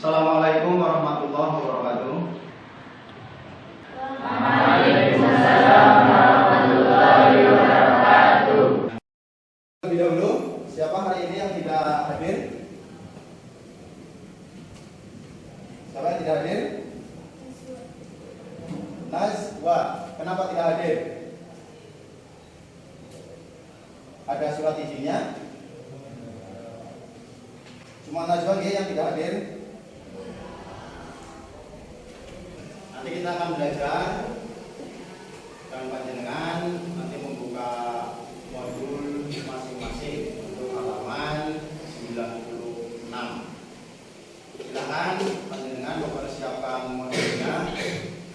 Assalamualaikum warahmatullahi wabarakatuh. Waalaikumsalam warahmatullahi wabarakatuh. Lebih dahulu, siapa hari ini yang tidak hadir? Siapa yang tidak hadir? Nazwa, kenapa tidak hadir? Ada surat izinnya? Cuma Najwa yang tidak hadir. Nanti kita akan belajar dan panjenengan nanti membuka modul masing-masing untuk halaman 96. Silakan panjenengan mempersiapkan modulnya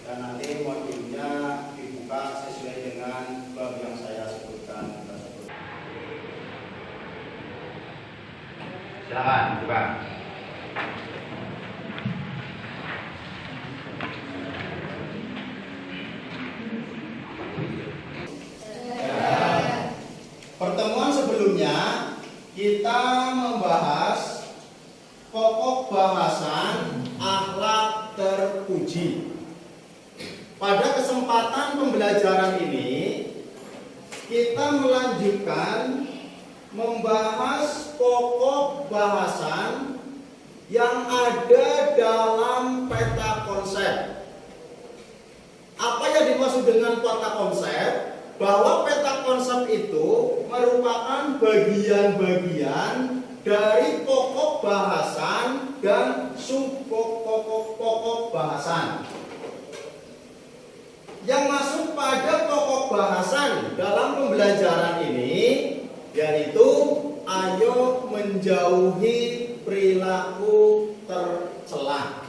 dan nanti modulnya dibuka sesuai dengan bab yang saya sebutkan tersebut. Silakan buka. Pertemuan sebelumnya kita membahas pokok bahasan akhlak terpuji. Pada kesempatan pembelajaran ini kita melanjutkan membahas pokok bahasan yang ada dalam peta konsep. Apa yang dimaksud dengan peta konsep? Bahwa peta konsep itu merupakan bagian-bagian dari pokok bahasan dan subpokok bahasan. Yang masuk pada pokok bahasan dalam pembelajaran ini yaitu ayo menjauhi perilaku tercela.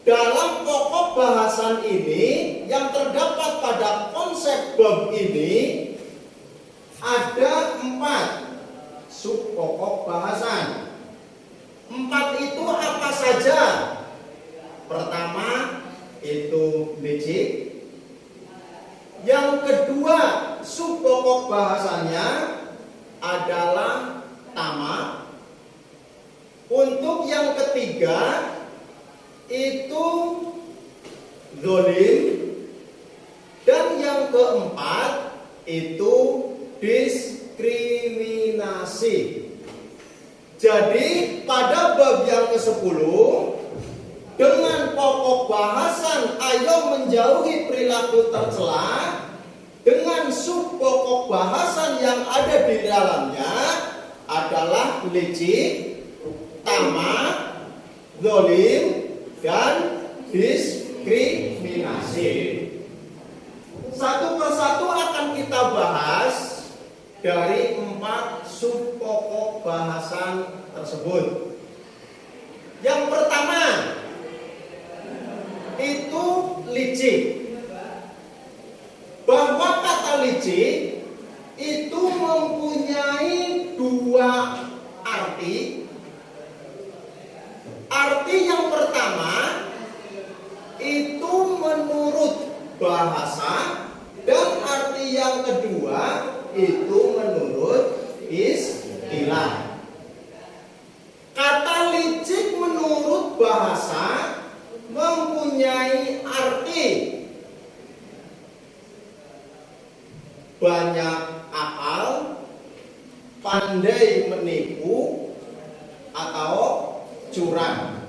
Dalam pokok bahasan ini yang terdapat pada konsep bab ini ada 4 subpokok bahasan. 4 itu apa saja? Pertama itu licik. Yang kedua subpokok bahasannya adalah tamak. Untuk yang ketiga itu zalim, dan yang keempat itu diskriminasi. Jadi pada bab yang ke-10 dengan pokok bahasan ayo menjauhi perilaku tercela dengan subpokok bahasan yang ada di dalamnya adalah licik, tamak, zalim, dan diskriminasi. Satu persatu akan kita bahas dari 4 subpokok bahasan tersebut. Yang pertama itu licik. Bahwa kata licik itu mempunyai 2 arti. Arti yang pertama itu menurut bahasa, dan arti yang kedua itu menurut istilah. Kata licik menurut bahasa mempunyai arti banyak akal, pandai menipu, atau curang.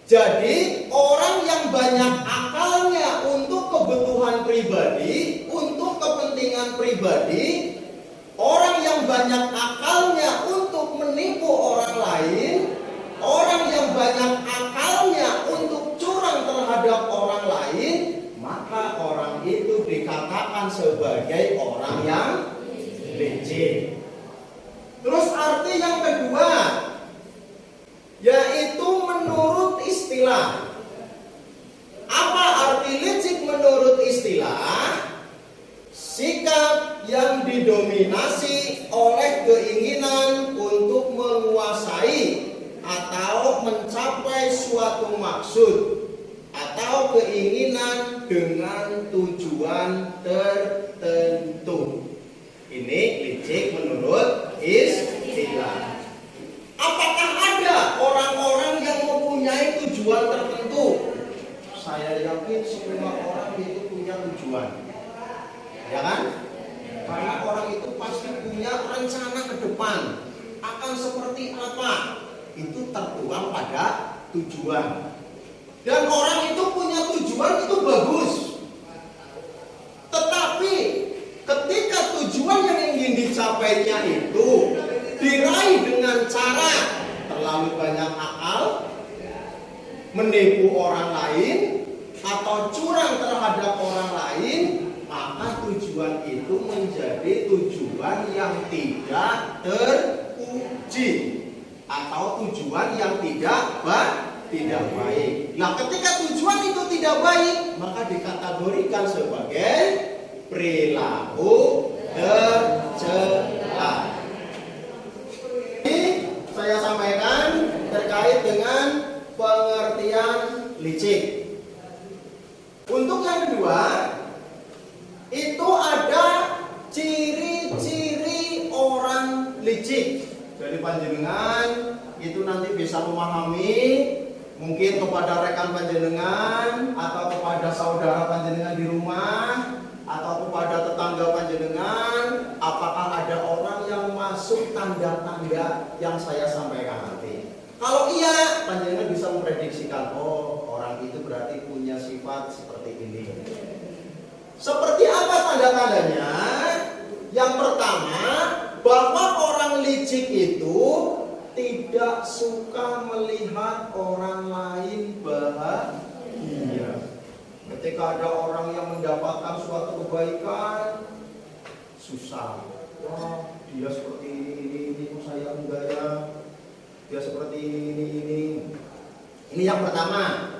Jadi orang yang banyak akalnya untuk kebutuhan pribadi, untuk kepentingan pribadi, orang yang banyak akalnya untuk menipu orang lain, orang yang banyak akalnya untuk curang terhadap orang lain, maka orang itu dikatakan sebagai orang yang licik. Terus arti yang kedua yaitu menurut istilah. Apa arti licik menurut istilah? Sikap yang didominasi oleh keinginan untuk menguasai atau mencapai suatu maksud atau keinginan dengan tujuan tertentu. Ini licik menurut istilah. Apakah ada orang-orang yang rencana ke depan akan seperti apa, itu tertuang pada tujuan. Dan orang itu punya tujuan itu bagus. Tetapi ketika tujuan yang ingin dicapainya itu diraih dengan cara terlalu banyak akal, menipu orang lain, atau curang terhadap orang lain, maka tujuan itu menjadi tujuan yang tidak terpuji atau tujuan yang tidak baik. Nah, ketika tujuan itu tidak baik, maka dikategorikan sebagai perilaku tercela. Ini saya sampaikan terkait dengan pengertian licik. Untuk yang kedua, itu ada ciri-ciri orang licik. Jadi panjenengan itu nanti bisa memahami, mungkin kepada rekan panjenengan atau kepada saudara panjenengan di rumah atau kepada tetangga panjenengan, apakah ada orang yang masuk tanda-tanda yang saya sampaikan nanti. Kalau iya, panjenengan bisa memprediksikan, oh orang itu berarti punya sifat seperti ini. Seperti apa tanda-tandanya? Yang pertama, bahwa orang licik itu tidak suka melihat orang lain bahagia. Ketika ada orang yang mendapatkan suatu kebaikan, susah. Wah, dia seperti ini kok saya enggak ya. Dia seperti ini. Ini yang pertama.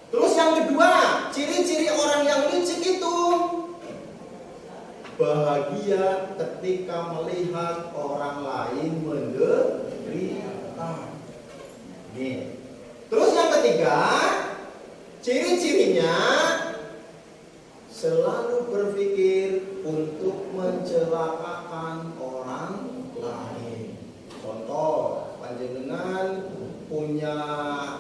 Terus yang kedua, ciri-ciri orang yang licik itu bahagia ketika melihat orang lain menderita. Nih. Terus yang ketiga, ciri-cirinya selalu berpikir untuk mencelakakan orang lain. Contoh, panjenengan punya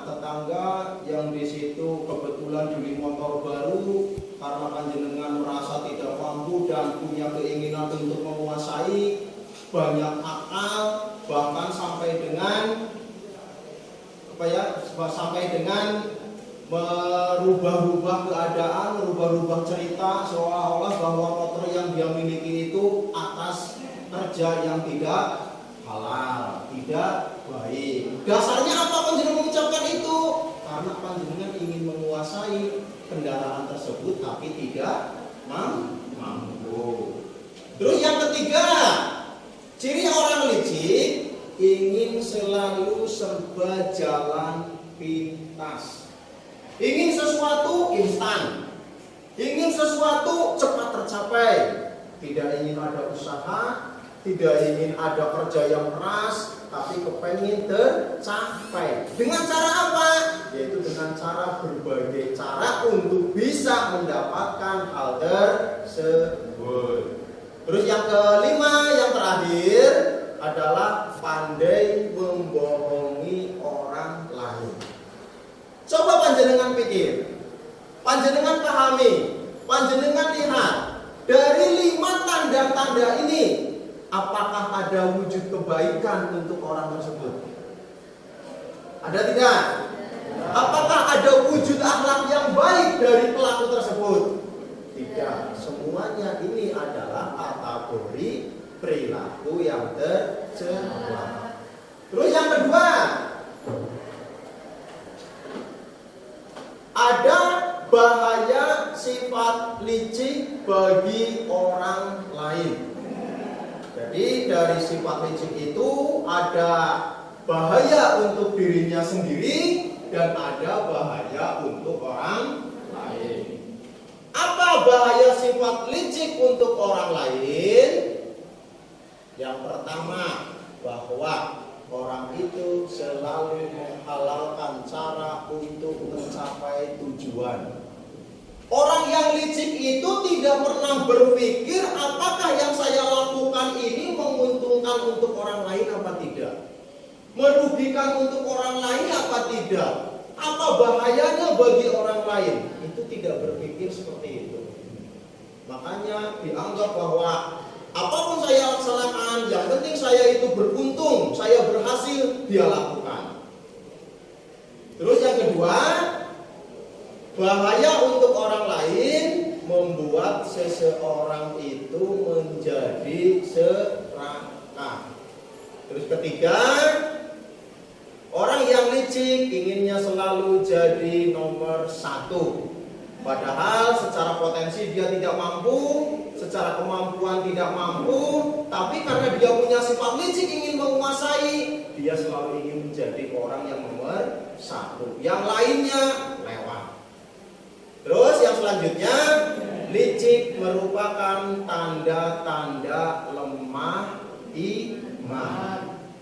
tetangga yang di situ kebetulan beli motor baru karena panjenengan merasa tidak mampu dan punya keinginan untuk menguasai, banyak akal, bahkan sampai dengan merubah-rubah keadaan, merubah-rubah cerita seolah-olah bahwa motor yang dia miliki itu atas kerja yang tidak halal, tidak baik. Dasarnya apa panjenengan mengucapkan itu? Karena panjenengan ingin menguasai kendaraan tersebut tapi tidak mampu. Terus yang ketiga, ciri orang licik ingin selalu serba jalan pintas. Ingin sesuatu instan. Ingin sesuatu cepat tercapai. Tidak ingin ada usaha, tidak ingin ada kerja yang keras, tapi kepengen tercapai. Dengan cara apa? Yaitu dengan cara berbagai cara untuk bisa mendapatkan hal tersebut. Terus yang kelima, yang terakhir adalah pandai membohongi orang lain. Coba panjenengan pikir, panjenengan pahami, panjenengan lihat dari 5 tanda-tanda ini, apakah ada wujud kebaikan untuk orang tersebut? Ada tidak? Apakah ada wujud akhlak yang baik dari pelaku tersebut? Tidak. Semuanya ini adalah kategori perilaku yang tercela. Terus yang kedua, ada bahaya sifat licik bagi orang lain. Jadi dari sifat licik itu ada bahaya untuk dirinya sendiri dan ada bahaya untuk orang lain. Apa bahaya sifat licik untuk orang lain? Yang pertama, bahwa orang itu selalu menghalalkan cara untuk mencapai tujuan. Orang yang licik itu tidak pernah berpikir apakah yang saya lakukan ini menguntungkan untuk orang lain apa tidak, merugikan untuk orang lain apa tidak, apa bahayanya bagi orang lain. Itu tidak berpikir seperti itu. Makanya dianggap bahwa Apapun saya laksanakan, yang penting saya itu beruntung, saya berhasil, dia lakukan. Terus yang kedua, bahaya untuk orang lain membuat seseorang itu menjadi serakah. Terus ketiga, orang yang licik inginnya selalu jadi nomor satu. Padahal secara potensi dia tidak mampu, secara kemampuan tidak mampu, tapi karena dia punya sifat licik ingin menguasai, dia selalu ingin menjadi orang yang nomor satu. Yang lainnya lewat. Terus yang selanjutnya, licik merupakan tanda-tanda lemah iman.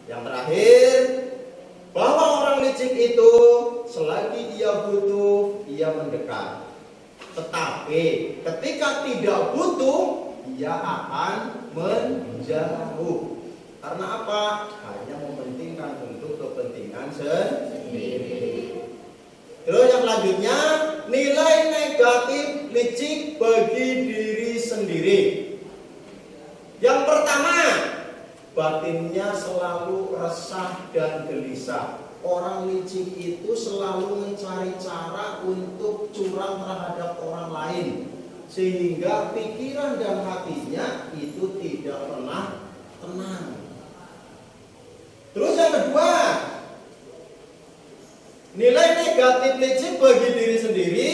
Yang terakhir, bahwa orang licik itu selagi ia butuh, ia mendekat. Tetapi ketika tidak butuh, ia akan menjauh. Karena apa? Hanya mementingkan untuk kepentingan sendiri. Terus yang selanjutnya, nilai negatif licik bagi diri sendiri. Yang pertama, batinnya selalu resah dan gelisah. Orang licik itu selalu mencari cara untuk curang terhadap orang lain, sehingga pikiran dan hatinya itu tidak pernah tenang. Terus yang kedua, nilai negatif licik bagi diri sendiri,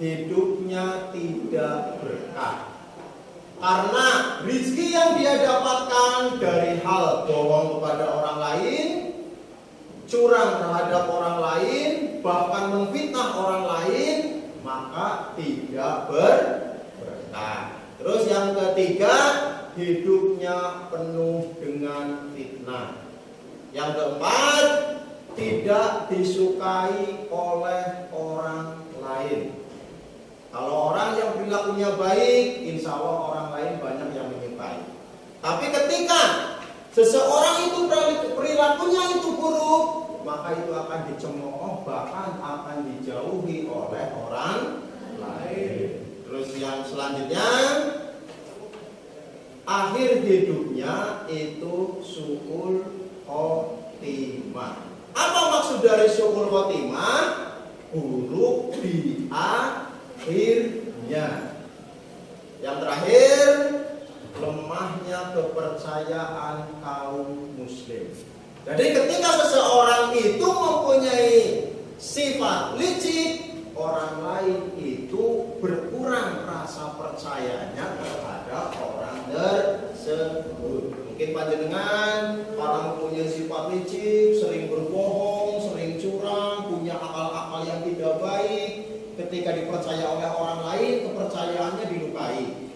hidupnya tidak berkah. Karena rezeki yang dia dapatkan dari hal bohong kepada orang lain, curang terhadap orang lain, bahkan memfitnah orang lain, maka tidak berkah. Terus yang ketiga, hidupnya penuh dengan fitnah. Yang keempat, tidak disukai oleh orang lain. Kalau orang yang perilakunya baik, insya Allah orang lain banyak yang menyukai. Tapi ketika seseorang itu perilakunya itu buruk, maka itu akan dicemooh, bahkan akan dijauhi oleh orang lain. Terus yang selanjutnya, akhir hidupnya itu su'ul khotimah. Apa maksud dari su'ul khotimah? Buruk di akhirnya. Yang terakhir, lemahnya kepercayaan kaum muslim. Jadi ketika seseorang itu mempunyai sifat licik, orang lain itu berkurang rasa percayanya terhadap orang tersebut. Mungkin panjenengan orang mempunyai sifat licik, sering berbohong, sering curang, punya akal-akal yang tidak baik. Ketika dipercaya oleh orang lain, kepercayaannya dilukai.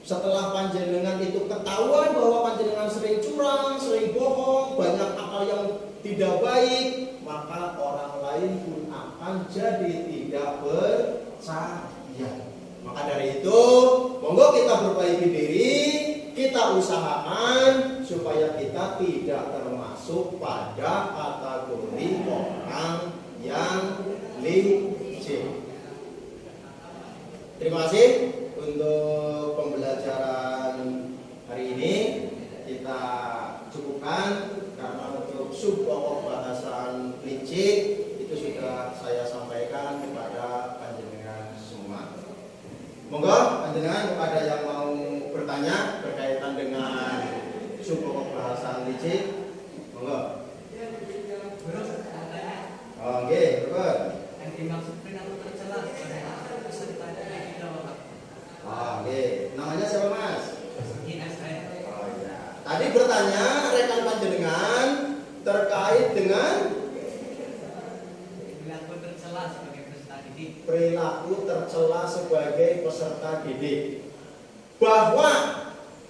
Setelah panjenengan itu ketahuan bahwa panjenengan sering curang, sering bohong, banyak akal yang tidak baik, maka orang lain pun akan jadi tidak percaya. Maka dari itu, monggo kita perbaiki diri, kita usahakan supaya kita tidak termasuk pada kategori orang yang licik. Terima kasih untuk pembelajaran hari ini. Kita cukupkan karena untuk sub-pokok bahasan licik itu sudah saya sampaikan kepada panjenengan semua. Monggo panjenengan kepada yang mau bertanya berkaitan dengan sub-pokok bahasan licik, monggo. Oke, betul. Yang dimaksud perilaku tercela peserta didik itu apa? Oke, namanya siapa Mas? Ines saya. Oh ya. Tadi bertanya rekan panjenengan terkait dengan Perilaku tercela sebagai peserta didik. perilaku tercela sebagai peserta didik. Bahwa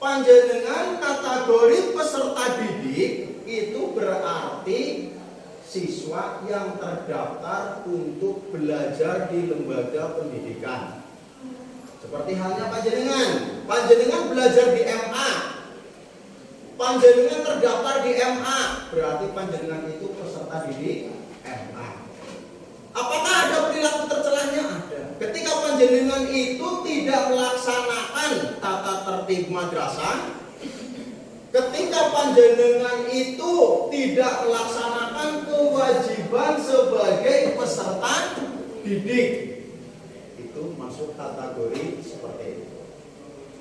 panjenengan kategori peserta didik itu berarti siswa yang terdaftar untuk belajar di lembaga pendidikan. Seperti halnya panjenengan belajar di MA, panjenengan terdaftar di MA, berarti panjenengan itu peserta didik MA. Apakah ada perilaku tercelanya? Ada. ketika panjenengan itu tidak melaksanakan tata tertib madrasah, ketika panjenengan itu tidak melaksanakan kewajiban sebagai peserta didik, itu masuk kategori seperti itu.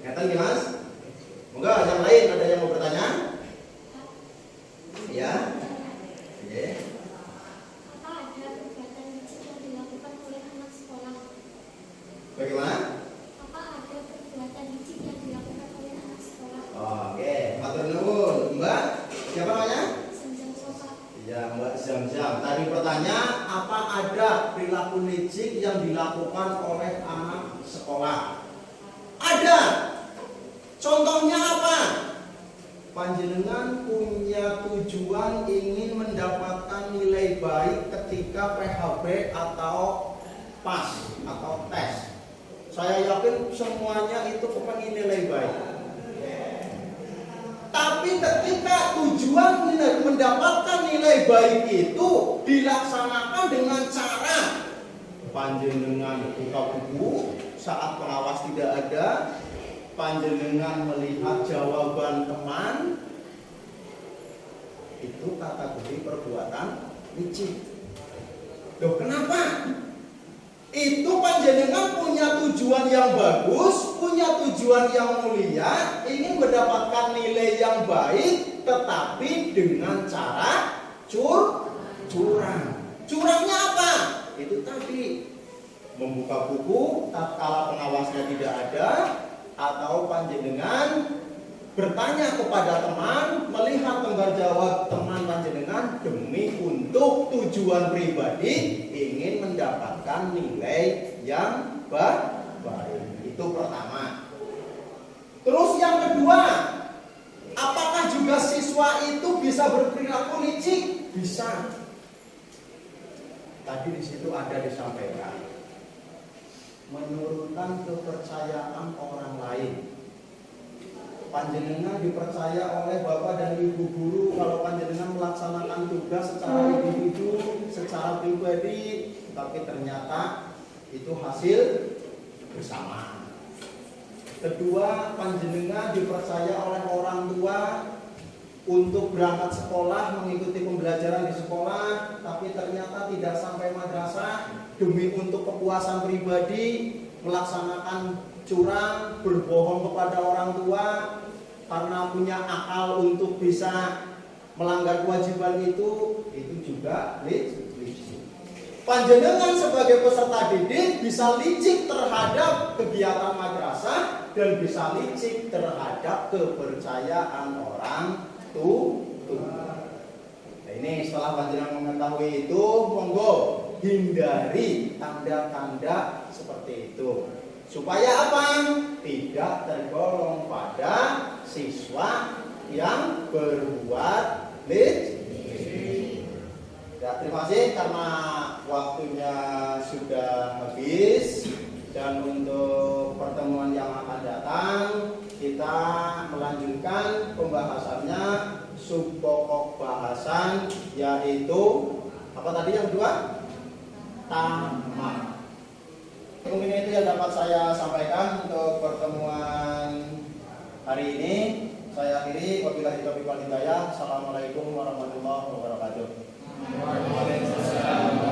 Ngerti nggih Mas? Monggo yang lain ada yang mau bertanya? Ya. Oke. Apa ada kegiatan licik yang dilakukan oleh anak sekolah? Bagaimana? Apa ada kegiatan licik yang dilakukan oleh anak sekolah? Oke, matur nuwun. Mbak, siapa namanya? Senjam sofa. Ya, Mbak Zam-Zam. Tadi pertanyaan, apa ada perilaku licik yang dilakukan oleh anak sekolah? Ada. Contohnya apa? Panjenengan punya tujuan ingin mendapatkan nilai baik ketika PHB atau PAS atau tes. Saya yakin semuanya itu kepengen nilai baik. Tapi ketika tujuan mendapatkan nilai baik itu dilaksanakan dengan cara panjenengan buka buku saat pengawas tidak ada, panjenengan melihat jawaban teman, itu kategori perbuatan licik. Loh, kenapa? Itu panjenengan punya tujuan yang bagus, punya tujuan yang mulia, ingin mendapatkan nilai yang baik, tetapi dengan cara curang. Curangnya apa? Itu tadi, membuka buku tatkala pengawasnya tidak ada, atau panjenengan bertanya kepada teman, melihat lembar jawab teman panjenengan demi untuk tujuan pribadi ingin mendapatkan nilai yang baik. Itu pertama. Terus yang kedua, apakah juga siswa itu bisa berperilaku licik? Bisa. Tadi di situ ada disampaikan menurunkan kepercayaan orang lain. Panjenengan dipercaya oleh bapak dan ibu guru kalau panjenengan melaksanakan tugas secara individu, secara pribadi, tapi ternyata itu hasil bersama. Kedua, panjenengan dipercaya oleh orang tua untuk berangkat sekolah, mengikuti pembelajaran di sekolah, tapi ternyata tidak sampai madrasah demi untuk kepuasan pribadi, melaksanakan curang, berbohong kepada orang tua karena punya akal untuk bisa melanggar kewajiban itu juga licik. Panjenengan sebagai peserta didik bisa licik terhadap kegiatan madrasah dan bisa licik terhadap kepercayaan orang tua. Nah, ini setelah panjenengan mengetahui itu, monggo hindari tanda-tanda seperti itu. Supaya apa? Tidak tergolong pada siswa yang berbuat licik. Ya, terima kasih karena waktunya sudah habis, dan untuk pertemuan yang akan datang kita melanjutkan pembahasannya subpokok bahasan, yaitu apa tadi yang kedua? Tamak. Mungkin itu yang dapat saya sampaikan untuk pertemuan hari ini. Saya akhiri, wabillahi taufiq wal hidayah. Assalamualaikum warahmatullahi wabarakatuh. Waalaikumsalam.